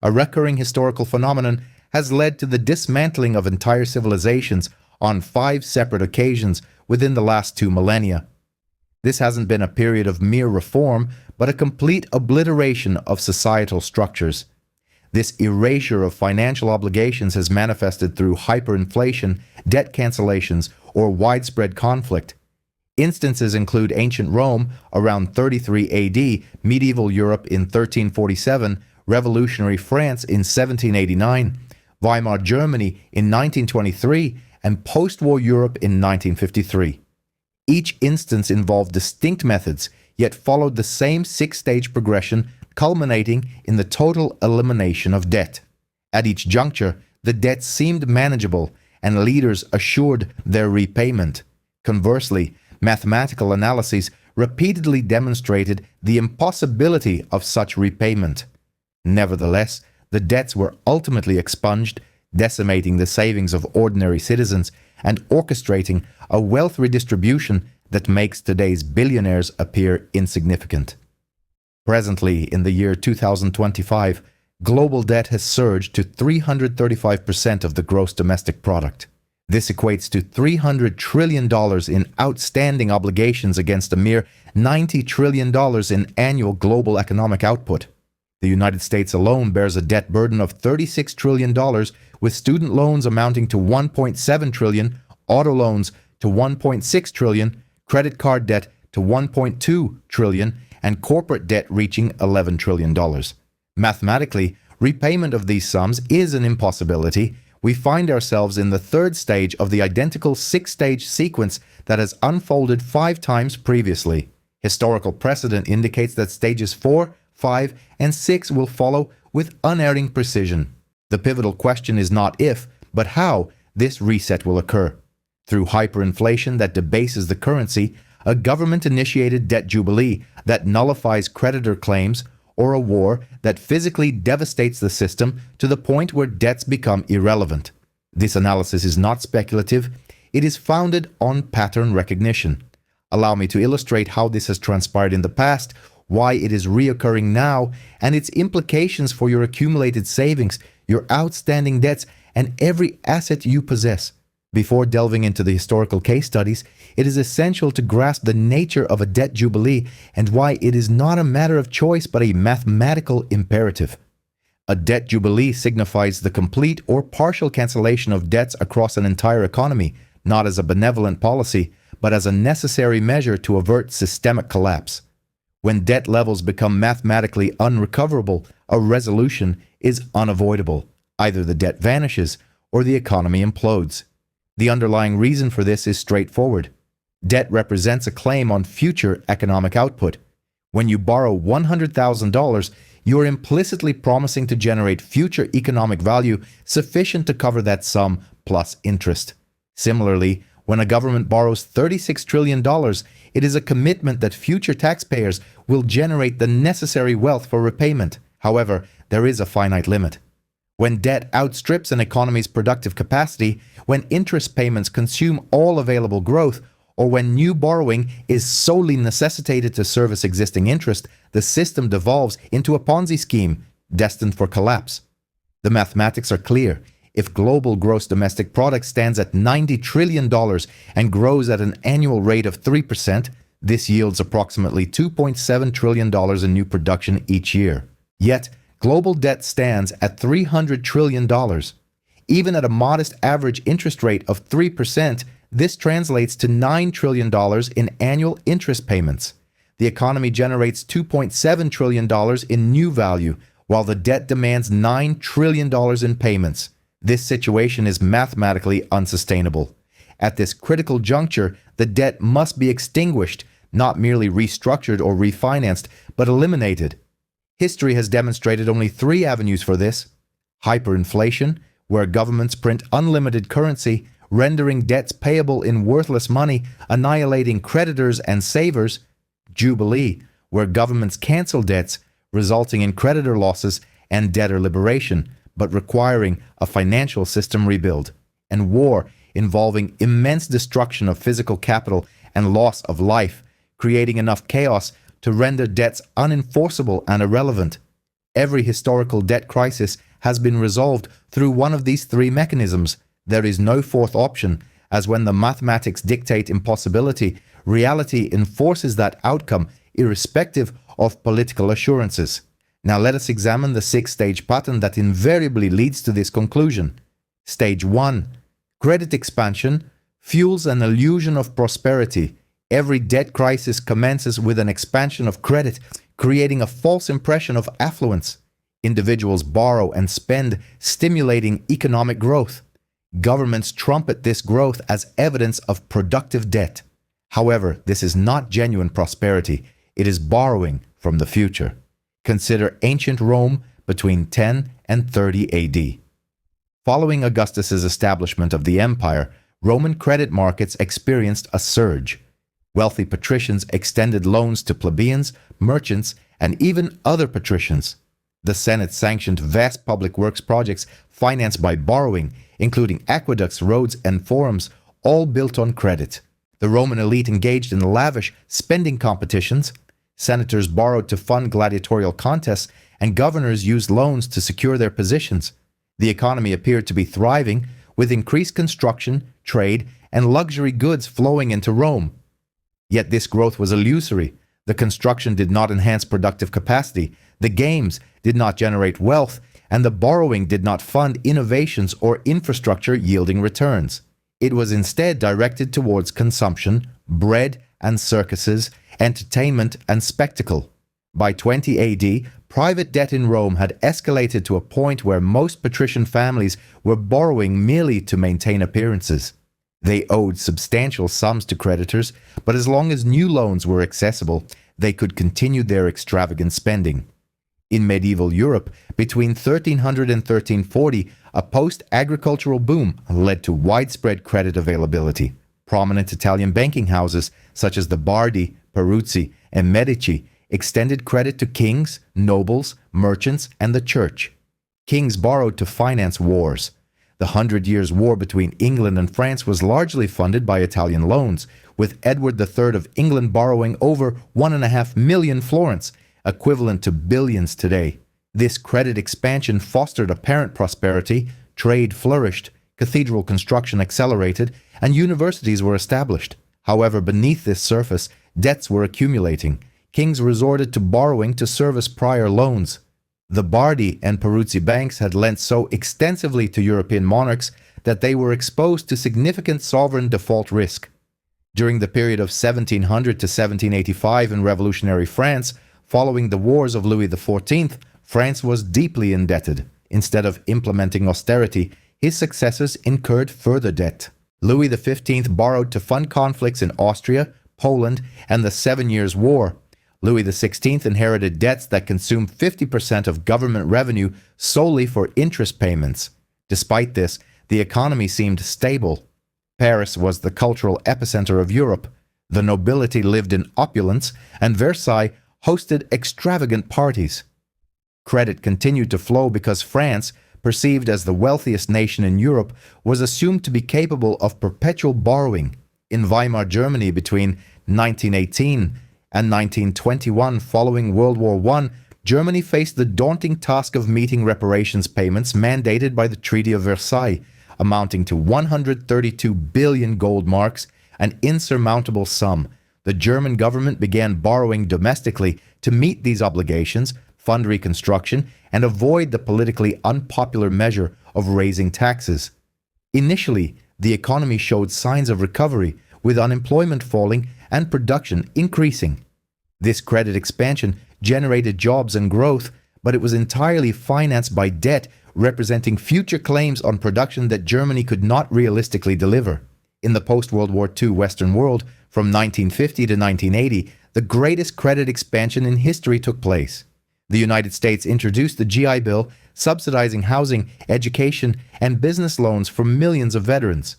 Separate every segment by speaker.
Speaker 1: A recurring historical phenomenon has led to the dismantling of entire civilizations on 5 separate occasions within the last 2 millennia. This hasn't been a period of mere reform, but a complete obliteration of societal structures. This erasure of financial obligations has manifested through hyperinflation, debt cancellations, or widespread conflict. Instances include ancient Rome around 33 AD, medieval Europe in 1347, revolutionary France in 1789, Weimar Germany in 1923, and post-war Europe in 1953. Each instance involved distinct methods, yet followed the same 6-stage progression, culminating in the total elimination of debt. At each juncture, the debt seemed manageable, and leaders assured their repayment. Conversely, mathematical analyses repeatedly demonstrated the impossibility of such repayment. Nevertheless, the debts were ultimately expunged, decimating the savings of ordinary citizens and orchestrating a wealth redistribution that makes today's billionaires appear insignificant. Presently, in the year 2025, global debt has surged to 335% of the gross domestic product. This equates to $300 trillion in outstanding obligations against a mere $90 trillion in annual global economic output. The United States alone bears a debt burden of $36 trillion, with student loans amounting to $1.7 trillion, auto loans to $1.6 trillion, credit card debt to $1.2 trillion, and corporate debt reaching $11 trillion. Mathematically, repayment of these sums is an impossibility. We find ourselves in the 3rd stage of the identical 6-stage sequence that has unfolded 5 times previously. Historical precedent indicates that stages 4, 5, and 6 will follow with unerring precision. The pivotal question is not if, but how this reset will occur. Through hyperinflation that debases the currency, a government-initiated debt jubilee that nullifies creditor claims, or a war that physically devastates the system to the point where debts become irrelevant. This analysis is not speculative, it is founded on pattern recognition. Allow me to illustrate how this has transpired in the past, why it is reoccurring now, and its implications for your accumulated savings, your outstanding debts, and every asset you possess. Before delving into the historical case studies, it is essential to grasp the nature of a debt jubilee and why it is not a matter of choice but a mathematical imperative. A debt jubilee signifies the complete or partial cancellation of debts across an entire economy, not as a benevolent policy, but as a necessary measure to avert systemic collapse. When debt levels become mathematically unrecoverable, a resolution is unavoidable. Either the debt vanishes or the economy implodes. The underlying reason for this is straightforward. Debt represents a claim on future economic output. When you borrow $100,000, you are implicitly promising to generate future economic value sufficient to cover that sum plus interest. Similarly, when a government borrows $36 trillion, it is a commitment that future taxpayers will generate the necessary wealth for repayment. However, there is a finite limit. When debt outstrips an economy's productive capacity, when interest payments consume all available growth, or when new borrowing is solely necessitated to service existing interest, the system devolves into a Ponzi scheme destined for collapse. The mathematics are clear. If global gross domestic product stands at $90 trillion and grows at an annual rate of 3%, this yields approximately $2.7 trillion in new production each year. Yet, global debt stands at $300 trillion. Even at a modest average interest rate of 3%, this translates to $9 trillion in annual interest payments. The economy generates $2.7 trillion in new value, while the debt demands $9 trillion in payments. This situation is mathematically unsustainable. At this critical juncture, the debt must be extinguished, not merely restructured or refinanced, but eliminated. History has demonstrated only 3 avenues for this: hyperinflation, where governments print unlimited currency, rendering debts payable in worthless money, annihilating creditors and savers; jubilee, where governments cancel debts, resulting in creditor losses and debtor liberation, but requiring a financial system rebuild; and war, involving immense destruction of physical capital and loss of life, creating enough chaos to render debts unenforceable and irrelevant. Every historical debt crisis has been resolved through one of these three mechanisms. There is no fourth option, as when the mathematics dictate impossibility, reality enforces that outcome irrespective of political assurances. Now let us examine the six-stage pattern that invariably leads to this conclusion. Stage 1. Credit expansion fuels an illusion of prosperity. Every debt crisis commences with an expansion of credit, creating a false impression of affluence. Individuals borrow and spend, stimulating economic growth. Governments trumpet this growth as evidence of productive debt. However, this is not genuine prosperity. It is borrowing from the future. Consider ancient Rome between 10 and 30 AD. Following Augustus's establishment of the empire, Roman credit markets experienced a surge. Wealthy patricians extended loans to plebeians, merchants, and even other patricians. The Senate sanctioned vast public works projects financed by borrowing, including aqueducts, roads, and forums, all built on credit. The Roman elite engaged in lavish spending competitions. Senators borrowed to fund gladiatorial contests, and governors used loans to secure their positions. The economy appeared to be thriving, with increased construction, trade, and luxury goods flowing into Rome. Yet this growth was illusory. The construction did not enhance productive capacity, the games did not generate wealth, and the borrowing did not fund innovations or infrastructure yielding returns. It was instead directed towards consumption, bread and circuses, entertainment and spectacle. By 20 AD, private debt in Rome had escalated to a point where most patrician families were borrowing merely to maintain appearances. They owed substantial sums to creditors, but as long as new loans were accessible, they could continue their extravagant spending. In medieval Europe, between 1300 and 1340, a post-agricultural boom led to widespread credit availability. Prominent Italian banking houses, such as the Bardi, Peruzzi, and Medici, extended credit to kings, nobles, merchants, and the church. Kings borrowed to finance wars. The 100 Years' War between England and France was largely funded by Italian loans, with Edward III of England borrowing over 1.5 million florins, equivalent to billions today. This credit expansion fostered apparent prosperity, trade flourished, cathedral construction accelerated, and universities were established. However, beneath this surface, debts were accumulating. Kings resorted to borrowing to service prior loans. The Bardi and Peruzzi banks had lent so extensively to European monarchs that they were exposed to significant sovereign default risk. During the period of 1700 to 1785 in revolutionary France, following the wars of Louis XIV, France was deeply indebted. Instead of implementing austerity, his successors incurred further debt. Louis XV borrowed to fund conflicts in Austria, Poland, and the 7 Years' War. Louis XVI inherited debts that consumed 50% of government revenue solely for interest payments. Despite this, the economy seemed stable. Paris was the cultural epicenter of Europe. The nobility lived in opulence, and Versailles hosted extravagant parties. Credit continued to flow because France, perceived as the wealthiest nation in Europe, was assumed to be capable of perpetual borrowing. In Weimar Germany between 1918 and 1921, following World War I, Germany faced the daunting task of meeting reparations payments mandated by the Treaty of Versailles, amounting to 132 billion gold marks, an insurmountable sum. The German government began borrowing domestically to meet these obligations, fund reconstruction, and avoid the politically unpopular measure of raising taxes. Initially, the economy showed signs of recovery, with unemployment falling and production increasing. This credit expansion generated jobs and growth, but it was entirely financed by debt representing future claims on production that Germany could not realistically deliver. In the post-World War II Western world, from 1950 to 1980, the greatest credit expansion in history took place. The United States introduced the GI Bill, subsidizing housing, education, and business loans for millions of veterans.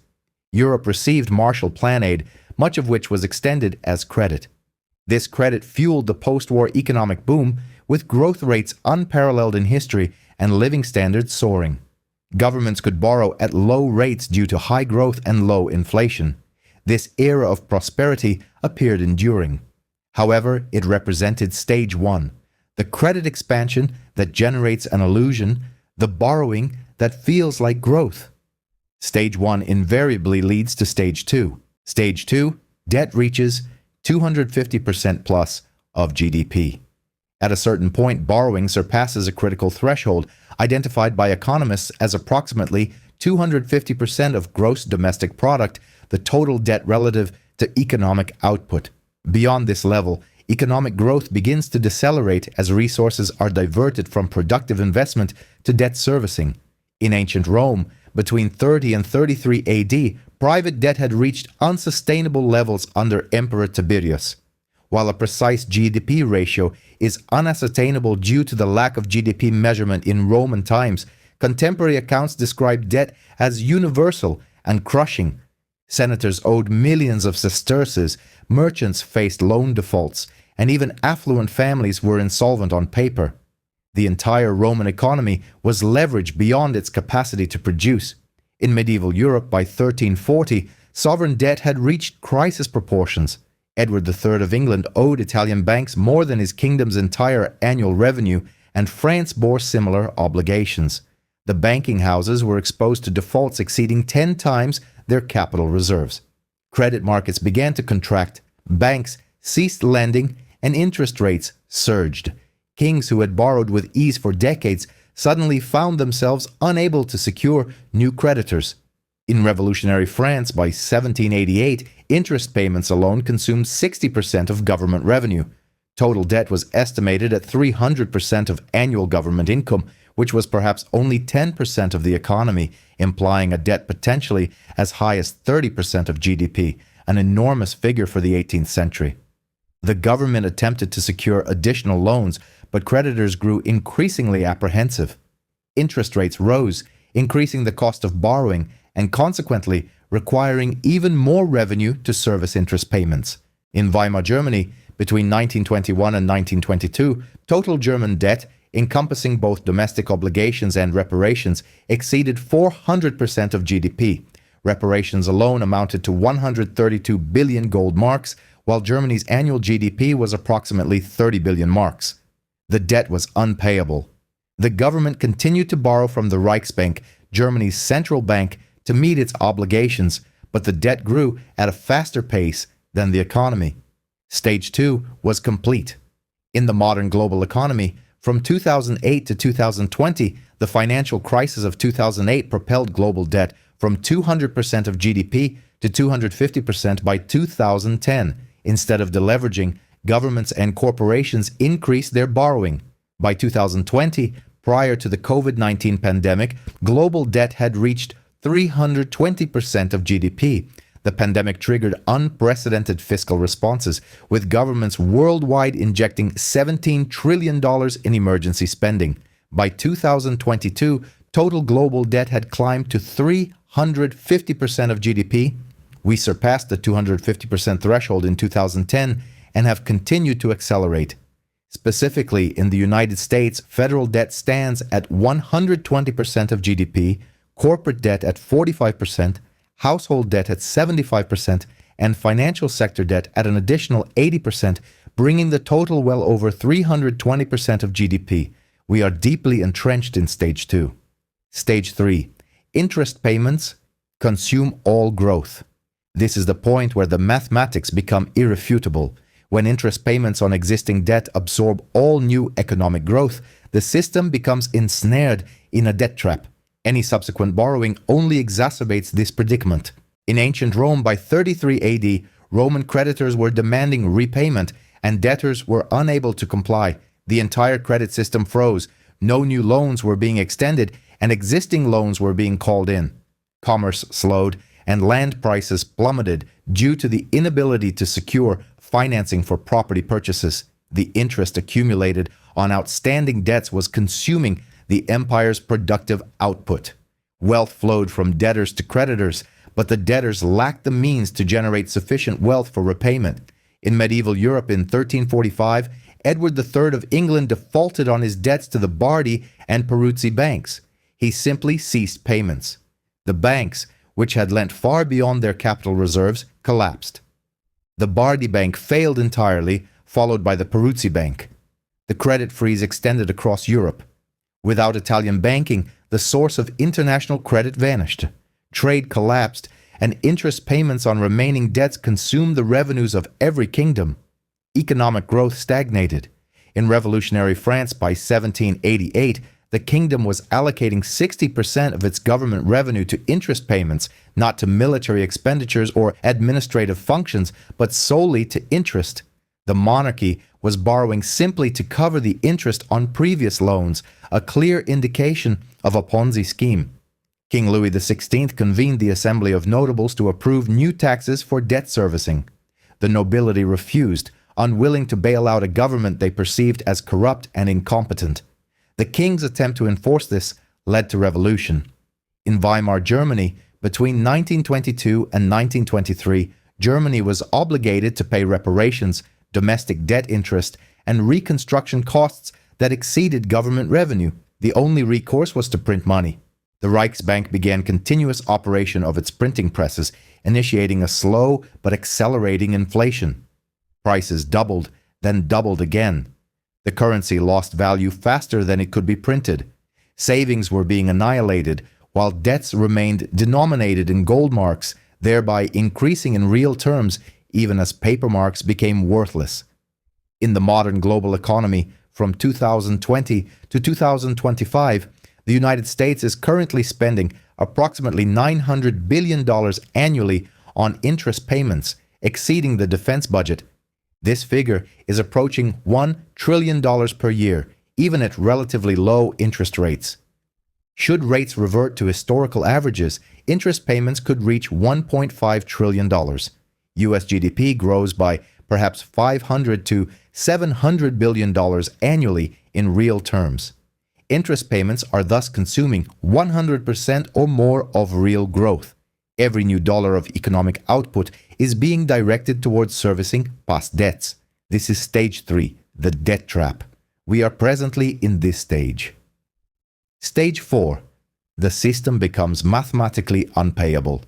Speaker 1: Europe received Marshall Plan aid, much of which was extended as credit. This credit fueled the post-war economic boom, with growth rates unparalleled in history and living standards soaring. Governments could borrow at low rates due to high growth and low inflation. This era of prosperity appeared enduring. However, it represented stage one. the credit expansion that generates an illusion, the borrowing that feels like growth. Stage 1 invariably leads to Stage 2. Stage 2, debt reaches 250% plus of GDP. At a certain point, borrowing surpasses a critical threshold identified by economists as approximately 250% of gross domestic product, the total debt relative to economic output. Beyond this level, economic growth begins to decelerate as resources are diverted from productive investment to debt servicing. In ancient Rome, between 30 and 33 AD, private debt had reached unsustainable levels under Emperor Tiberius. While a precise GDP ratio is unascertainable due to the lack of GDP measurement in Roman times, contemporary accounts describe debt as universal and crushing. Senators owed millions of sesterces, merchants faced loan defaults, and even affluent families were insolvent on paper. The entire Roman economy was leveraged beyond its capacity to produce. In medieval Europe, by 1340, sovereign debt had reached crisis proportions. Edward III of England owed Italian banks more than his kingdom's entire annual revenue, and France bore similar obligations. The banking houses were exposed to defaults exceeding 10 times their capital reserves. Credit markets began to contract, banks ceased lending, and interest rates surged. Kings who had borrowed with ease for decades suddenly found themselves unable to secure new creditors. In revolutionary France, by 1788, interest payments alone consumed 60% of government revenue. Total debt was estimated at 300% of annual government income, which was perhaps only 10% of the economy, implying a debt potentially as high as 30% of GDP, an enormous figure for the 18th century. The government attempted to secure additional loans, but creditors grew increasingly apprehensive. Interest rates rose, increasing the cost of borrowing and consequently requiring even more revenue to service interest payments. In Weimar Germany, between 1921 and 1922, total German debt, encompassing both domestic obligations and reparations, exceeded 400% of GDP. Reparations alone amounted to 132 billion gold marks, while Germany's annual GDP was approximately 30 billion marks. The debt was unpayable. The government continued to borrow from the Reichsbank, Germany's central bank, to meet its obligations, but the debt grew at a faster pace than the economy. Stage 2 was complete. In the modern global economy, from 2008 to 2020, the financial crisis of 2008 propelled global debt from 200% of GDP to 250% by 2010. Instead of deleveraging, governments and corporations increased their borrowing. By 2020, prior to the COVID-19 pandemic, global debt had reached 320% of GDP. The pandemic triggered unprecedented fiscal responses, with governments worldwide injecting $17 trillion in emergency spending. By 2022, total global debt had climbed to 350% of GDP. We surpassed the 250% threshold in 2010 and have continued to accelerate. Specifically, in the United States, federal debt stands at 120% of GDP, corporate debt at 45%, household debt at 75%, and financial sector debt at an additional 80%, bringing the total well over 320% of GDP. We are deeply entrenched in Stage 2. Stage 3. Interest payments consume all growth. This is the point where the mathematics become irrefutable. When interest payments on existing debt absorb all new economic growth, the system becomes ensnared in a debt trap. Any subsequent borrowing only exacerbates this predicament. In ancient Rome, by 33 AD, Roman creditors were demanding repayment, and debtors were unable to comply. The entire credit system froze, no new loans were being extended, and existing loans were being called in. Commerce slowed, and land prices plummeted due to the inability to secure financing for property purchases. The interest accumulated on outstanding debts was consuming the empire's productive output. Wealth flowed from debtors to creditors, but the debtors lacked the means to generate sufficient wealth for repayment. In medieval Europe in 1345, Edward III of England defaulted on his debts to the Bardi and Peruzzi banks. He simply ceased payments. The banks, which had lent far beyond their capital reserves, collapsed. The Bardi Bank failed entirely, followed by the Peruzzi Bank. The credit freeze extended across Europe. Without Italian banking, the source of international credit vanished. Trade collapsed, and interest payments on remaining debts consumed the revenues of every kingdom. Economic growth stagnated. In revolutionary France by 1788, the kingdom was allocating 60% of its government revenue to interest payments, not to military expenditures or administrative functions, but solely to interest. The monarchy was borrowing simply to cover the interest on previous loans, a clear indication of a Ponzi scheme. King Louis XVI convened the Assembly of Notables to approve new taxes for debt servicing. The nobility refused, unwilling to bail out a government they perceived as corrupt and incompetent. The king's attempt to enforce this led to revolution. In Weimar Germany, between 1922 and 1923, Germany was obligated to pay reparations, domestic debt interest, and reconstruction costs that exceeded government revenue. The only recourse was to print money. The Reichsbank began continuous operation of its printing presses, initiating a slow but accelerating inflation. Prices doubled, then doubled again. The currency lost value faster than it could be printed. Savings were being annihilated, while debts remained denominated in gold marks, thereby increasing in real terms even as paper marks became worthless. In the modern global economy, from 2020 to 2025, the United States is currently spending approximately $900 billion annually on interest payments, exceeding the defense budget. This figure is approaching $1 trillion per year, even at relatively low interest rates. Should rates revert to historical averages, interest payments could reach $1.5 trillion. US GDP grows by perhaps $500 to $700 billion annually in real terms. Interest payments are thus consuming 100% or more of real growth. Every new dollar of economic output is being directed towards servicing past debts. This is stage 3, the debt trap. We are presently in this stage. Stage 4. The system becomes mathematically unpayable.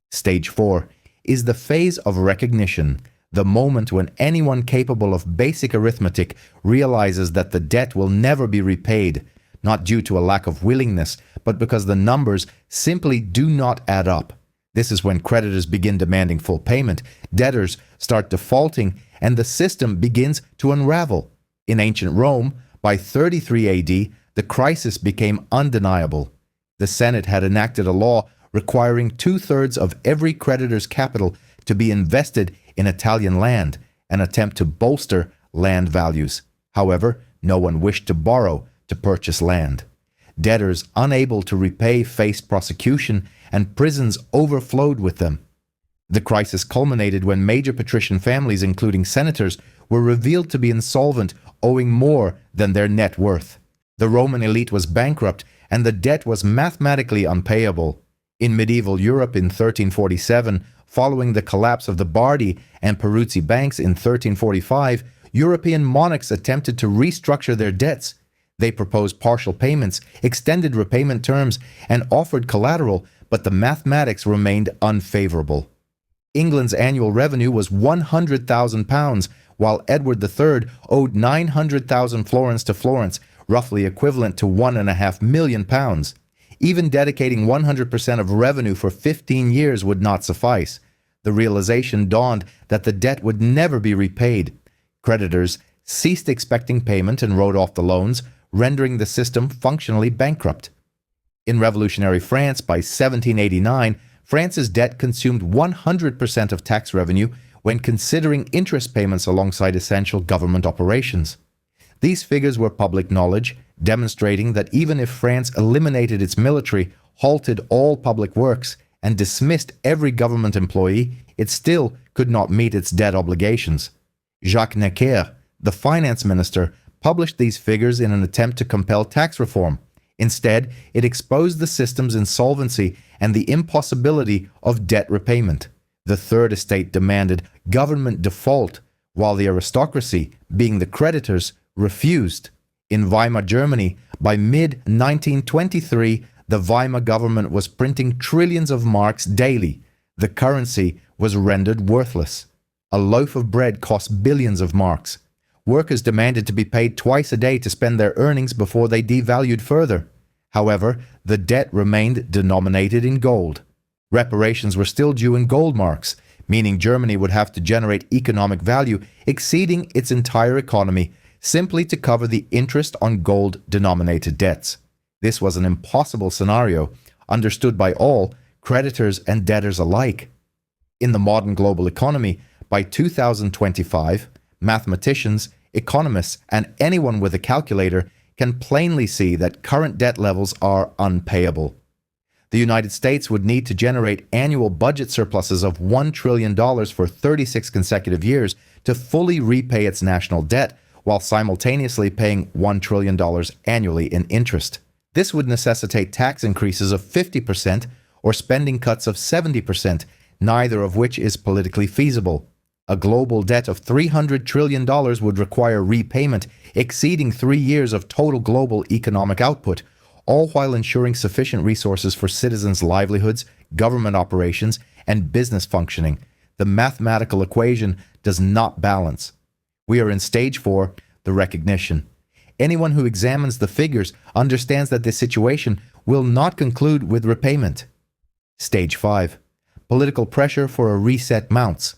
Speaker 1: Stage 4 is the phase of recognition, the moment when anyone capable of basic arithmetic realizes that the debt will never be repaid, not due to a lack of willingness, but because the numbers simply do not add up. This is when creditors begin demanding full payment, debtors start defaulting, and the system begins to unravel. In ancient Rome, by 33 AD, the crisis became undeniable. The Senate had enacted a law requiring 2/3 of every creditor's capital to be invested in Italian land, an attempt to bolster land values. However, no one wished to borrow to purchase land. Debtors unable to repay faced prosecution, and prisons overflowed with them. The crisis culminated when major patrician families, including senators, were revealed to be insolvent, owing more than their net worth. The Roman elite was bankrupt, and the debt was mathematically unpayable. In medieval Europe in 1347, following the collapse of the Bardi and Peruzzi banks in 1345, European monarchs attempted to restructure their debts. They proposed partial payments, extended repayment terms, and offered collateral, but the mathematics remained unfavorable. England's annual revenue was £100,000, while Edward III owed 900,000 florins to Florence, roughly equivalent to £1.5 million. Even dedicating 100% of revenue for 15 years would not suffice. The realization dawned that the debt would never be repaid. Creditors ceased expecting payment and wrote off the loans, rendering the system functionally bankrupt. In revolutionary France by 1789, France's debt consumed 100% of tax revenue when considering interest payments alongside essential government operations. These figures were public knowledge, demonstrating that even if France eliminated its military, halted all public works, and dismissed every government employee, it still could not meet its debt obligations. Jacques Necker, the finance minister, published these figures in an attempt to compel tax reform. Instead, it exposed the system's insolvency and the impossibility of debt repayment. The Third Estate demanded government default, while the aristocracy, being the creditors, refused. In Weimar Germany, by mid-1923, the Weimar government was printing trillions of marks daily. The currency was rendered worthless. A loaf of bread cost billions of marks. Workers demanded to be paid twice a day to spend their earnings before they devalued further. However, the debt remained denominated in gold. Reparations were still due in gold marks, meaning Germany would have to generate economic value exceeding its entire economy simply to cover the interest on gold-denominated debts. This was an impossible scenario, understood by all, creditors and debtors alike. In the modern global economy, by 2025, mathematicians, economists, and anyone with a calculator can plainly see that current debt levels are unpayable. The United States would need to generate annual budget surpluses of $1 trillion for 36 consecutive years to fully repay its national debt, while simultaneously paying $1 trillion annually in interest. This would necessitate tax increases of 50% or spending cuts of 70%, neither of which is politically feasible. A global debt of $300 trillion would require repayment exceeding 3 years of total global economic output, all while ensuring sufficient resources for citizens' livelihoods, government operations, and business functioning. The mathematical equation does not balance. We are in stage 4, the recognition. Anyone who examines the figures understands that this situation will not conclude with repayment. Stage 5. Political pressure for a reset mounts.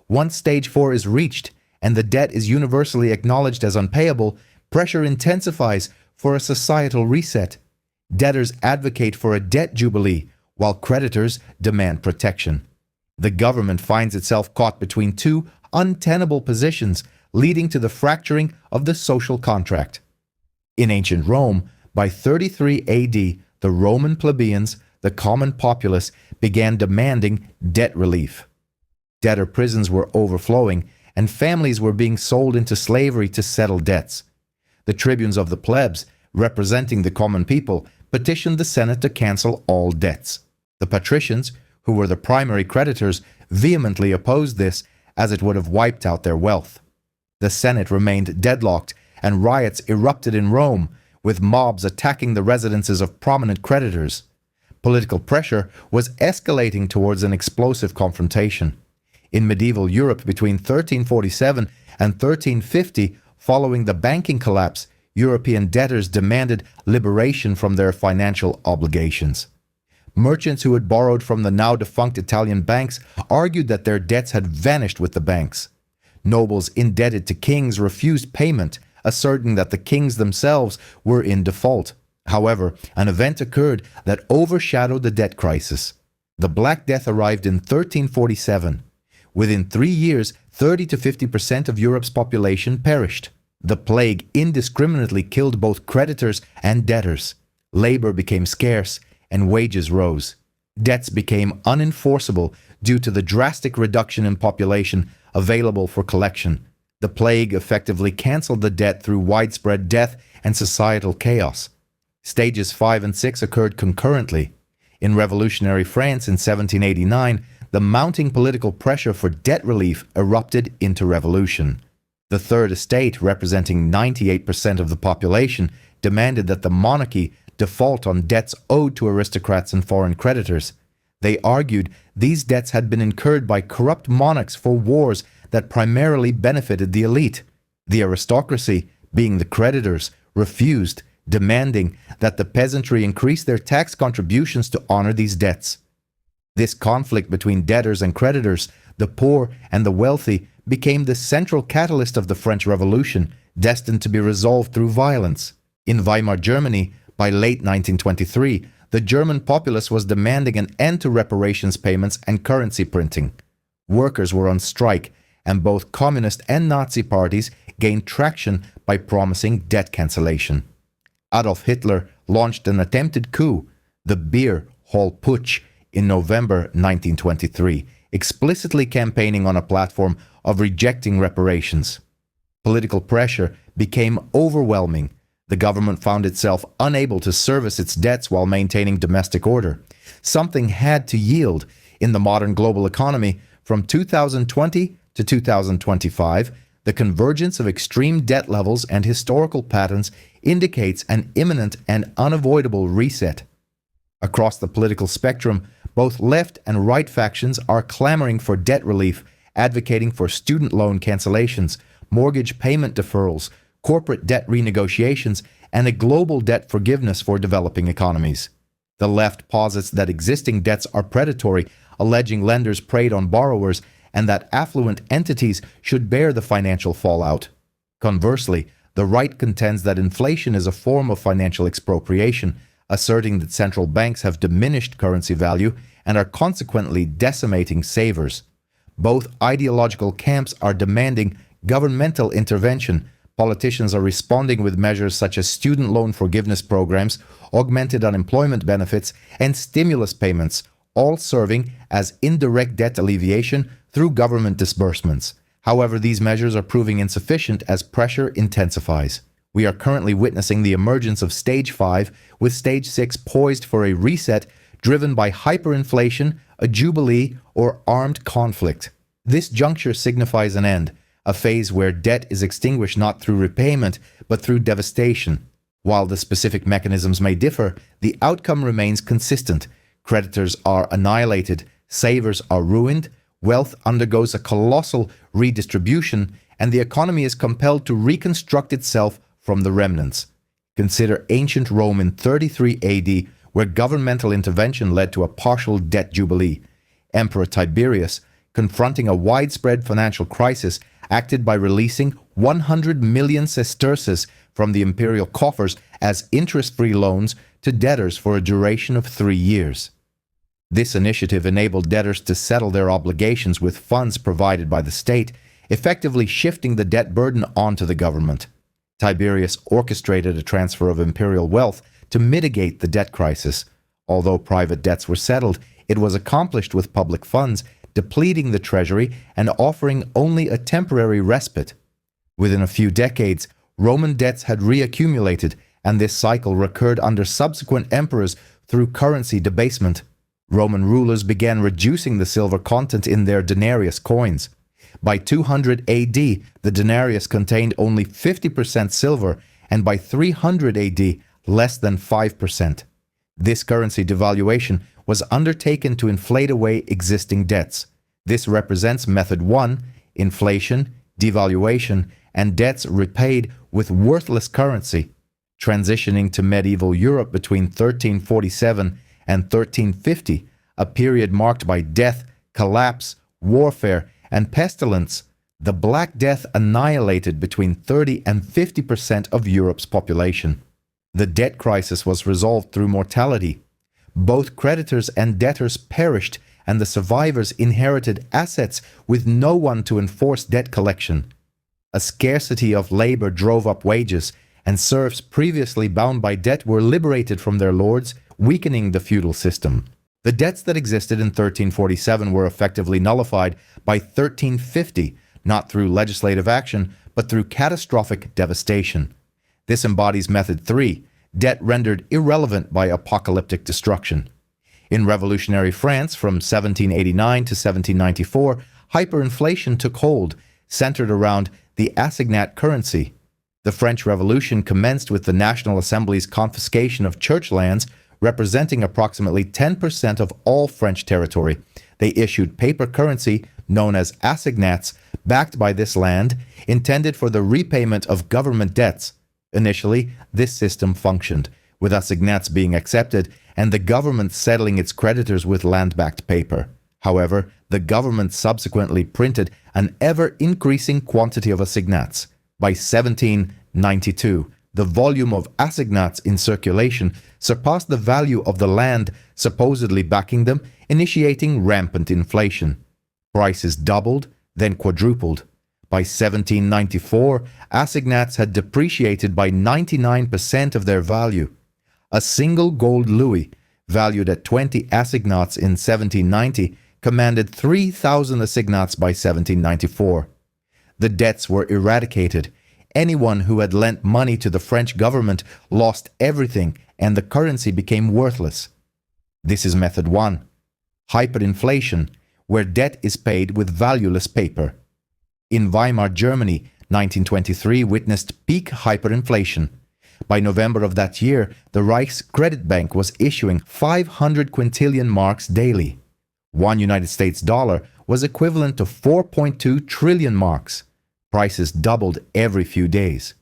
Speaker 1: Once stage 4 is reached and the debt is universally acknowledged as unpayable, pressure intensifies for a societal reset. Debtors advocate for a debt jubilee, while creditors demand protection. The government finds itself caught between two untenable positions, leading to the fracturing of the social contract. In ancient Rome, by 33 AD, the Roman plebeians, the common populace, began demanding debt relief. Debtor prisons were overflowing, and families were being sold into slavery to settle debts. The tribunes of the plebs, representing the common people, petitioned the Senate to cancel all debts. The patricians, who were the primary creditors, vehemently opposed this, as it would have wiped out their wealth. The Senate remained deadlocked, and riots erupted in Rome, with mobs attacking the residences of prominent creditors. Political pressure was escalating towards an explosive confrontation. In medieval Europe between 1347 and 1350, following the banking collapse, European debtors demanded liberation from their financial obligations. Merchants who had borrowed from the now defunct Italian banks argued that their debts had vanished with the banks. Nobles indebted to kings refused payment, asserting that the kings themselves were in default. However, an event occurred that overshadowed the debt crisis. The Black Death arrived in 1347. Within 3 years, 30 to 50% of Europe's population perished. The plague indiscriminately killed both creditors and debtors. Labor became scarce, and wages rose. Debts became unenforceable due to the drastic reduction in population available for collection. The plague effectively cancelled the debt through widespread death and societal chaos. Stages 5 and 6 occurred concurrently. In revolutionary France in 1789, the mounting political pressure for debt relief erupted into revolution. The Third Estate, representing 98% of the population, demanded that the monarchy default on debts owed to aristocrats and foreign creditors. They argued these debts had been incurred by corrupt monarchs for wars that primarily benefited the elite. The aristocracy, being the creditors, refused, demanding that the peasantry increase their tax contributions to honor these debts. This conflict between debtors and creditors, the poor and the wealthy, became the central catalyst of the French Revolution, destined to be resolved through violence. In Weimar Germany, by late 1923, the German populace was demanding an end to reparations payments and currency printing. Workers were on strike, and both communist and Nazi parties gained traction by promising debt cancellation. Adolf Hitler launched an attempted coup, the Beer Hall Putsch, in November 1923, explicitly campaigning on a platform of rejecting reparations. Political pressure became overwhelming. The government found itself unable to service its debts while maintaining domestic order. Something had to yield. In the modern global economy, from 2020 to 2025, the convergence of extreme debt levels and historical patterns indicates an imminent and unavoidable reset. Across the political spectrum, both left and right factions are clamoring for debt relief, advocating for student loan cancellations, mortgage payment deferrals, corporate debt renegotiations, and a global debt forgiveness for developing economies. The left posits that existing debts are predatory, alleging lenders preyed on borrowers, and that affluent entities should bear the financial fallout. Conversely, the right contends that inflation is a form of financial expropriation, asserting that central banks have diminished currency value and are consequently decimating savers. Both ideological camps are demanding governmental intervention. Politicians are responding with measures such as student loan forgiveness programs, augmented unemployment benefits, and stimulus payments, all serving as indirect debt alleviation through government disbursements. However, these measures are proving insufficient as pressure intensifies. We are currently witnessing the emergence of Stage 5, with Stage 6 poised for a reset driven by hyperinflation, a jubilee, or armed conflict. This juncture signifies an end, a phase where debt is extinguished not through repayment, but through devastation. While the specific mechanisms may differ, the outcome remains consistent. Creditors are annihilated, savers are ruined, wealth undergoes a colossal redistribution, and the economy is compelled to reconstruct itself from the remnants. Consider ancient Rome in 33 AD, where governmental intervention led to a partial debt jubilee. Emperor Tiberius, confronting a widespread financial crisis, acted by releasing 100 million sesterces from the imperial coffers as interest-free loans to debtors for a duration of 3 years. This initiative enabled debtors to settle their obligations with funds provided by the state, effectively shifting the debt burden onto the government. Tiberius orchestrated a transfer of imperial wealth to mitigate the debt crisis. Although private debts were settled, it was accomplished with public funds, depleting the treasury and offering only a temporary respite. Within a few decades, Roman debts had reaccumulated, and this cycle recurred under subsequent emperors through currency debasement. Roman rulers began reducing the silver content in their denarius coins. By 200 AD, the denarius contained only 50% silver, and by 300 AD, less than 5%. This currency devaluation was undertaken to inflate away existing debts. This represents Method 1, inflation, devaluation, and debts repaid with worthless currency. Transitioning to medieval Europe between 1347 and 1350, a period marked by death, collapse, warfare, and pestilence, the Black Death annihilated between 30 and 50% of Europe's population. The debt crisis was resolved through mortality. Both creditors and debtors perished, and the survivors inherited assets with no one to enforce debt collection. A scarcity of labor drove up wages, and serfs previously bound by debt were liberated from their lords, weakening the feudal system. The debts that existed in 1347 were effectively nullified by 1350, not through legislative action, but through catastrophic devastation. This embodies Method 3, debt rendered irrelevant by apocalyptic destruction. In revolutionary France from 1789 to 1794, hyperinflation took hold, centered around the assignat currency. The French Revolution commenced with the National Assembly's confiscation of church lands, representing approximately 10% of all French territory. They issued paper currency, known as assignats, backed by this land, intended for the repayment of government debts. Initially, this system functioned, with assignats being accepted and the government settling its creditors with land-backed paper. However, the government subsequently printed an ever-increasing quantity of assignats. By 1792, the volume of assignats in circulation surpassed the value of the land supposedly backing them, initiating rampant inflation. Prices doubled, then quadrupled. By 1794, assignats had depreciated by 99% of their value. A single gold louis, valued at 20 assignats in 1790, commanded 3,000 assignats by 1794. The debts were eradicated. Anyone who had lent money to the French government lost everything, and the currency became worthless. This is Method 1. Hyperinflation, where debt is paid with valueless paper. In Weimar, Germany, 1923 witnessed peak hyperinflation. By November of that year, the Reichskreditbank was issuing 500 quintillion marks daily. One United States dollar was equivalent to 4.2 trillion marks. Prices doubled every few days.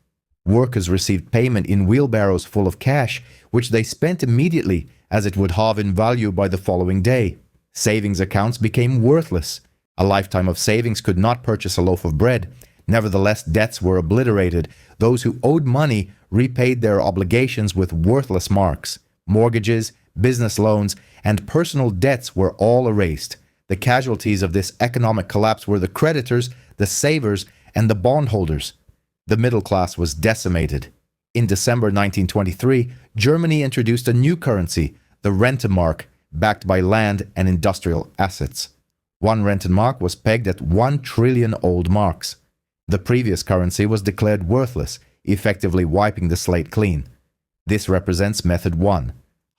Speaker 1: Workers received payment in wheelbarrows full of cash, which they spent immediately as it would halve in value by the following day. Savings accounts became worthless. A lifetime of savings could not purchase a loaf of bread. Nevertheless, debts were obliterated. Those who owed money repaid their obligations with worthless marks. Mortgages, business loans, and personal debts were all erased. The casualties of this economic collapse were the creditors, the savers, and the bondholders. The middle class was decimated. In December 1923, Germany introduced a new currency, the Rentenmark, backed by land and industrial assets. One Rentenmark was pegged at 1 trillion old marks. The previous currency was declared worthless, effectively wiping the slate clean. This represents method 1,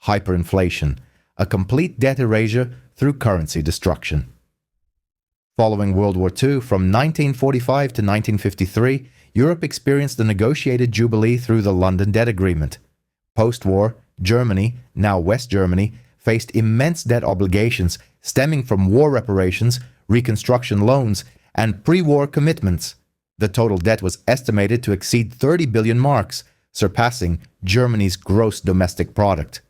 Speaker 1: hyperinflation, a complete debt erasure through currency destruction. Following World War II, from 1945 to 1953, Europe experienced a negotiated jubilee through the London Debt Agreement. Post-war, Germany, now West Germany, faced immense debt obligations stemming from war reparations, reconstruction loans, and pre-war commitments. The total debt was estimated to exceed 30 billion marks, surpassing Germany's gross domestic product.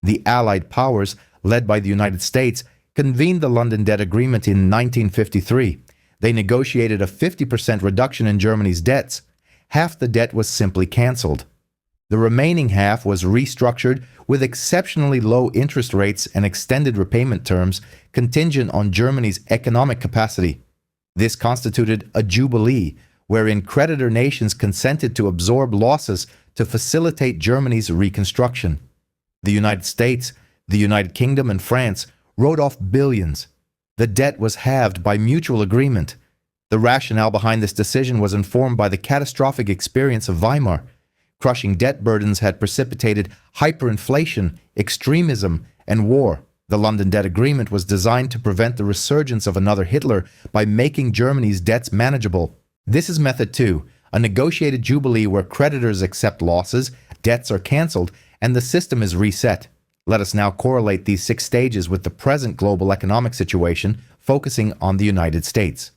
Speaker 1: The Allied powers, led by the United States, convened the London Debt Agreement in 1953. They negotiated a 50% reduction in Germany's debts. Half the debt was simply cancelled. The remaining half was restructured with exceptionally low interest rates and extended repayment terms contingent on Germany's economic capacity. This constituted a jubilee, wherein creditor nations consented to absorb losses to facilitate Germany's reconstruction. The United States, the United Kingdom, and France wrote off billions. The debt was halved by mutual agreement. The rationale behind this decision was informed by the catastrophic experience of Weimar. Crushing debt burdens had precipitated hyperinflation, extremism, and war. The London Debt Agreement was designed to prevent the resurgence of another Hitler by making Germany's debts manageable. This is method 2, a negotiated jubilee where creditors accept losses, debts are cancelled, and the system is reset. Let us now correlate these 6 stages with the present global economic situation, focusing on the United States.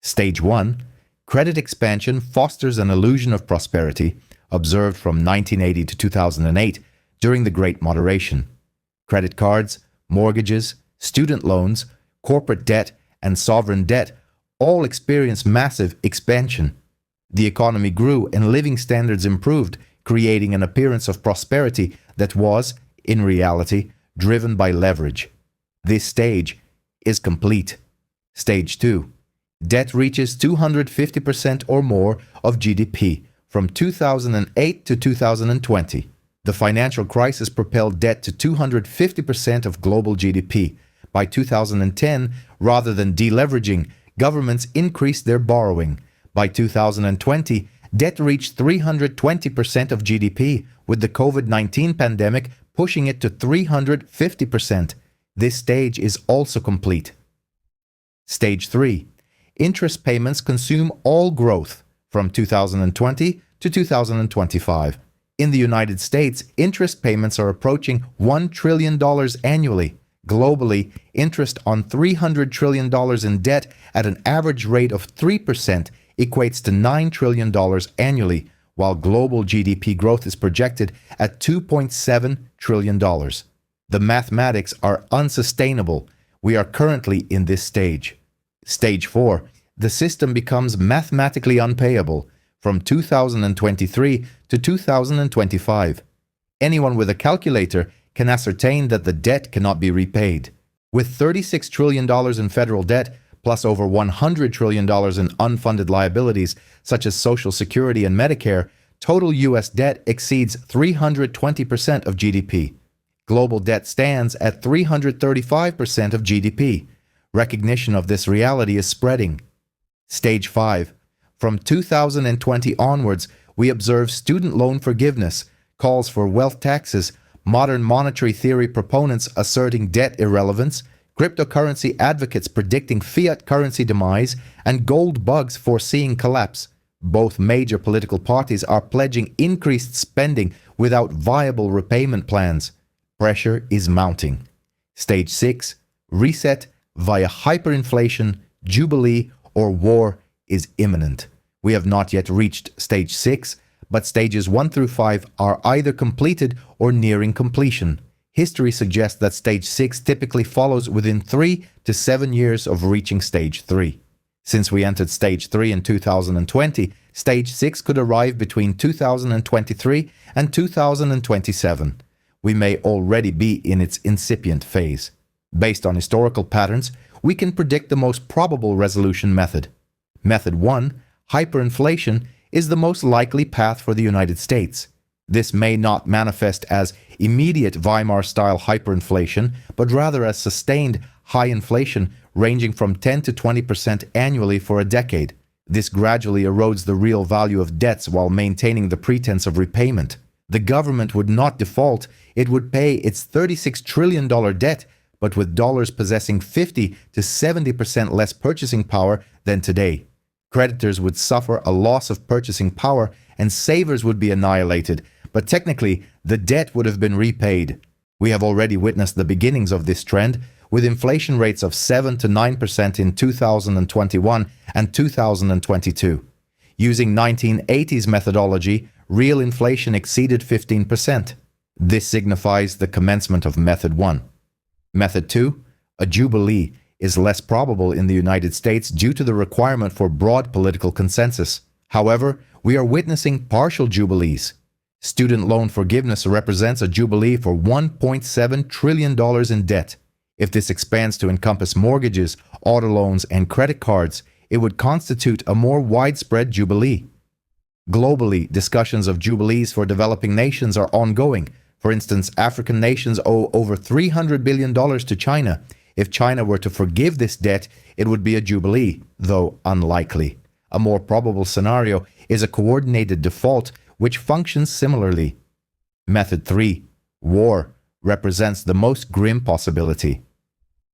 Speaker 1: Stage 1. Credit expansion fosters an illusion of prosperity, observed from 1980 to 2008 during the Great Moderation. Credit cards, mortgages, student loans, corporate debt, and sovereign debt all experienced massive expansion. The economy grew and living standards improved, creating an appearance of prosperity that was, in reality, driven by leverage. This stage is complete. Stage 2. Debt reaches 250% or more of GDP from 2008 to 2020. The financial crisis propelled debt to 250% of global GDP. By 2010, rather than deleveraging, governments increased their borrowing. By 2020, debt reached 320% of GDP, with the COVID-19 pandemic pushing it to 350%. This stage is also complete. Stage 3. Interest payments consume all growth from 2020 to 2025. In the United States, interest payments are approaching $1 trillion annually. Globally, interest on $300 trillion in debt at an average rate of 3% equates to $9 trillion annually, while global GDP growth is projected at $2.7 trillion. The mathematics are unsustainable. We are currently in this stage. Stage 4. The system becomes mathematically unpayable from 2023 to 2025. Anyone with a calculator can ascertain that the debt cannot be repaid. With $36 trillion in federal debt, plus over $100 trillion in unfunded liabilities such as Social Security and Medicare, total U.S. debt exceeds 320% of GDP. Global debt stands at 335% of GDP. Recognition of this reality is spreading. Stage 5. From 2020 onwards, we observe student loan forgiveness, calls for wealth taxes, modern monetary theory proponents asserting debt irrelevance, cryptocurrency advocates predicting fiat currency demise, and gold bugs foreseeing collapse. Both major political parties are pledging increased spending without viable repayment plans. Pressure is mounting. Stage 6. Reset via hyperinflation, jubilee, or war is imminent. We have not yet reached stage 6, but stages 1 through 5 are either completed or nearing completion. History suggests that stage 6 typically follows within 3 to 7 years of reaching stage 3. Since we entered stage 3 in 2020, stage 6 could arrive between 2023 and 2027. We may already be in its incipient phase. Based on historical patterns, we can predict the most probable resolution method. Method 1, hyperinflation, is the most likely path for the United States. This may not manifest as immediate Weimar-style hyperinflation, but rather as sustained high inflation ranging from 10 to 20% annually for a decade. This gradually erodes the real value of debts while maintaining the pretense of repayment. The government would not default, it would pay its $36 trillion debt, but with dollars possessing 50 to 70% less purchasing power than today. Creditors would suffer a loss of purchasing power and savers would be annihilated, but technically, the debt would have been repaid. We have already witnessed the beginnings of this trend, with inflation rates of 7 to 9% in 2021 and 2022. Using 1980s methodology, real inflation exceeded 15%. This signifies the commencement of Method 1. Method 2, a jubilee, is less probable in the United States due to the requirement for broad political consensus. However, we are witnessing partial jubilees. Student loan forgiveness represents a jubilee for $1.7 trillion in debt. If this expands to encompass mortgages, auto loans, and credit cards, it would constitute a more widespread jubilee. Globally, discussions of jubilees for developing nations are ongoing. For instance, African nations owe over $300 billion to China. If China were to forgive this debt, it would be a jubilee, though unlikely. A more probable scenario is a coordinated default, which functions similarly. Method 3, war, represents the most grim possibility.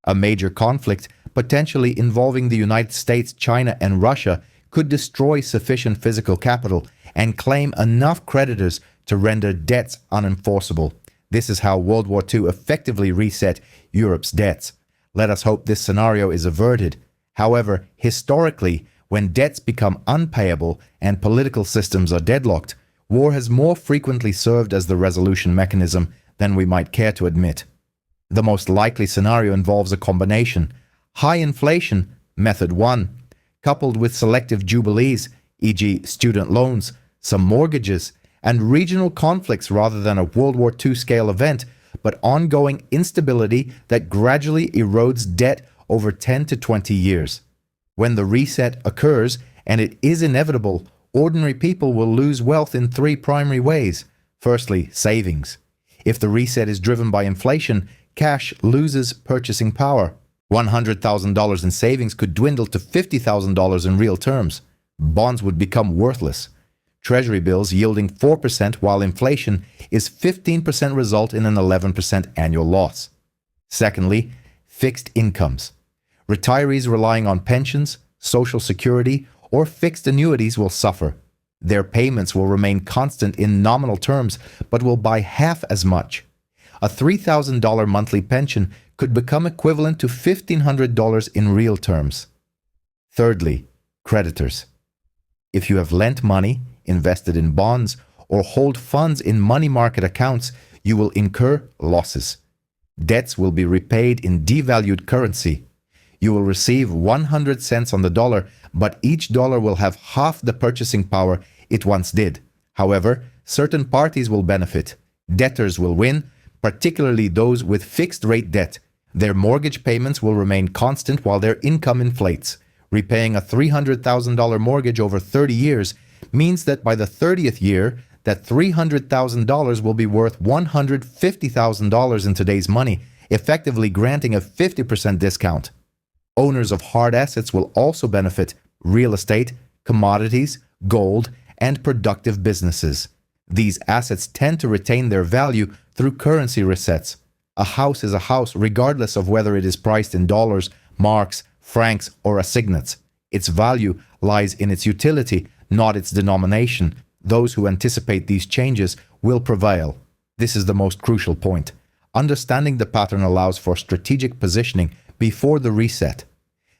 Speaker 1: A major conflict, potentially involving the United States, China, and Russia, could destroy sufficient physical capital and claim enough creditors to render debts unenforceable. This is how World War II effectively reset Europe's debts. Let us hope this scenario is averted. However, historically, when debts become unpayable and political systems are deadlocked, war has more frequently served as the resolution mechanism than we might care to admit. The most likely scenario involves a combination: high inflation, Method 1, coupled with selective jubilees, e.g. student loans, some mortgages, and regional conflicts rather than a World War II scale event, but ongoing instability that gradually erodes debt over 10 to 20 years. When the reset occurs, and it is inevitable, ordinary people will lose wealth in 3 primary ways. Firstly, savings. If the reset is driven by inflation, cash loses purchasing power. $100,000 in savings could dwindle to $50,000 in real terms. Bonds would become worthless. Treasury bills yielding 4% while inflation is 15% result in an 11% annual loss. Secondly, fixed incomes. Retirees relying on pensions, Social Security, or fixed annuities will suffer. Their payments will remain constant in nominal terms, but will buy half as much. A $3,000 monthly pension could become equivalent to $1,500 in real terms. Thirdly, creditors. If you have lent money, invested in bonds, or hold funds in money market accounts, you will incur losses. Debts will be repaid in devalued currency. You will receive 100 cents on the dollar, but each dollar will have half the purchasing power it once did. However, certain parties will benefit. Debtors will win, particularly those with fixed-rate debt. Their mortgage payments will remain constant while their income inflates. Repaying a $300,000 mortgage over 30 years means that by the 30th year, that $300,000 will be worth $150,000 in today's money, effectively granting a 50% discount. Owners of hard assets will also benefit: real estate, commodities, gold, and productive businesses. These assets tend to retain their value through currency resets. A house is a house regardless of whether it is priced in dollars, marks, francs, or assignats. Its value lies in its utility, not its denomination. Those who anticipate these changes will prevail. This is the most crucial point. Understanding the pattern allows for strategic positioning before the reset.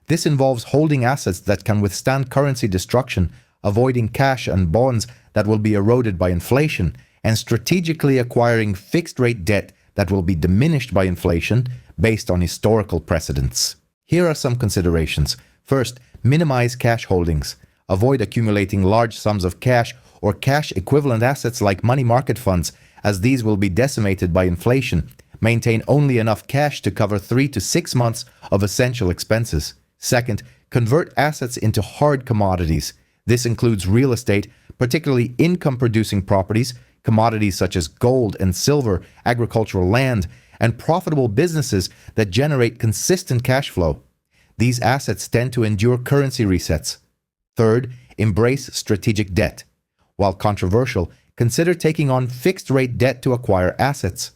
Speaker 1: This involves holding assets that can withstand currency destruction, avoiding cash and bonds that will be eroded by inflation, and strategically acquiring fixed-rate debt that will be diminished by inflation based on historical precedents. Here are some considerations. First, minimize cash holdings. Avoid accumulating large sums of cash or cash equivalent assets like money market funds, as these will be decimated by inflation. Maintain only enough cash to cover 3 to 6 months of essential expenses. Second, convert assets into hard commodities. This includes real estate, particularly income-producing properties, commodities such as gold and silver, agricultural land, and profitable businesses that generate consistent cash flow. These assets tend to endure currency resets. Third, embrace strategic debt. While controversial, consider taking on fixed-rate debt to acquire assets.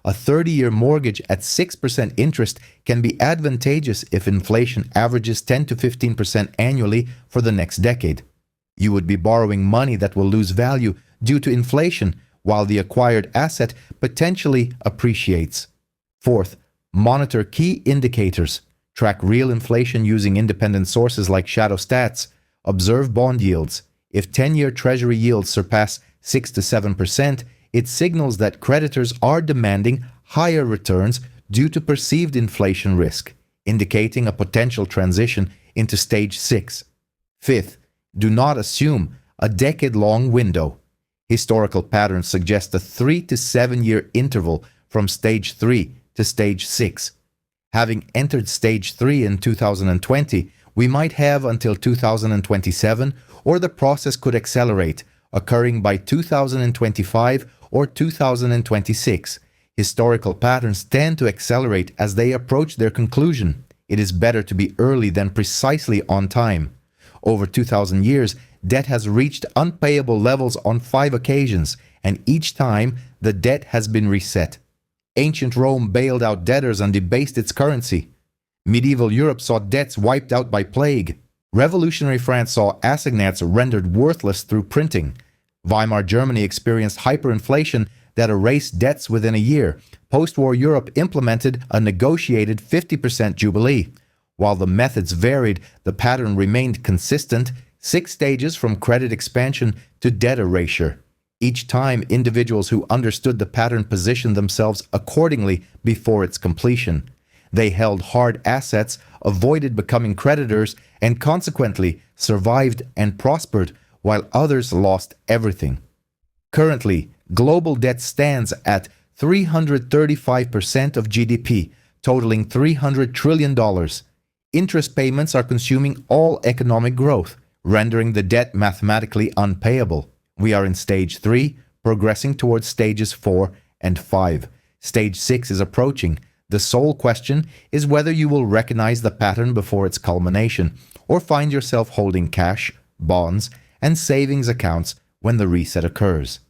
Speaker 1: A 30-year mortgage at 6% interest can be advantageous if inflation averages 10 to 15% annually for the next decade. You would be borrowing money that will lose value due to inflation, while the acquired asset potentially appreciates. Fourth, monitor key indicators. Track real inflation using independent sources like shadow stats. Observe bond yields. If 10-year Treasury yields surpass 6 to 7%, it signals that creditors are demanding higher returns due to perceived inflation risk, indicating a potential transition into Stage 6. Fifth, do not assume a decade-long window. Historical patterns suggest a 3 to 7 year interval from Stage 3 to Stage 6. Having entered Stage 3 in 2020, we might have until 2027, or the process could accelerate, occurring by 2025 or 2026. Historical patterns tend to accelerate as they approach their conclusion. It is better to be early than precisely on time. Over 2,000 years, debt has reached unpayable levels on 5 occasions, and each time the debt has been reset. Ancient Rome bailed out debtors and debased its currency. Medieval Europe saw debts wiped out by plague. Revolutionary France saw assignats rendered worthless through printing. Weimar Germany experienced hyperinflation that erased debts within a year. Post-war Europe implemented a negotiated 50% jubilee. While the methods varied, the pattern remained consistent: 6 stages from credit expansion to debt erasure. Each time, individuals who understood the pattern positioned themselves accordingly before its completion. They held hard assets, avoided becoming creditors, and consequently survived and prospered, while others lost everything. Currently, global debt stands at 335% of GDP, totaling $300 trillion. Interest payments are consuming all economic growth, rendering the debt mathematically unpayable. We are in Stage 3, progressing towards Stages 4 and 5. Stage 6 is approaching. The sole question is whether you will recognize the pattern before its culmination, or find yourself holding cash, bonds, and savings accounts when the reset occurs.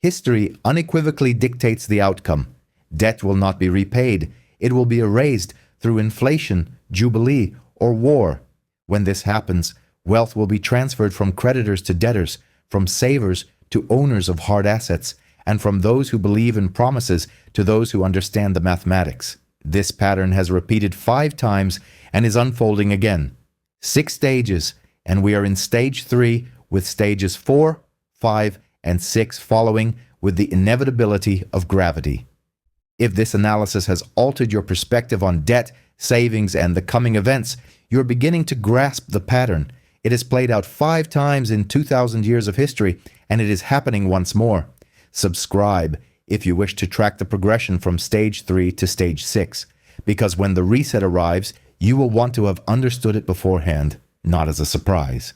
Speaker 1: History unequivocally dictates the outcome. Debt will not be repaid. It will be erased through inflation, jubilee, or war. When this happens, wealth will be transferred from creditors to debtors, from savers to owners of hard assets, and from those who believe in promises to those who understand the mathematics. This pattern has repeated 5 times and is unfolding again. 6 stages, and we are in Stage 3, with Stages 4, 5, and 6 following, with the inevitability of gravity. If this analysis has altered your perspective on debt, savings, and the coming events, you're beginning to grasp the pattern. It has played out 5 times in 2,000 years of history, and it is happening once more. Subscribe if you wish to track the progression from Stage 3 to Stage 6, because when the reset arrives, you will want to have understood it beforehand, not as a surprise.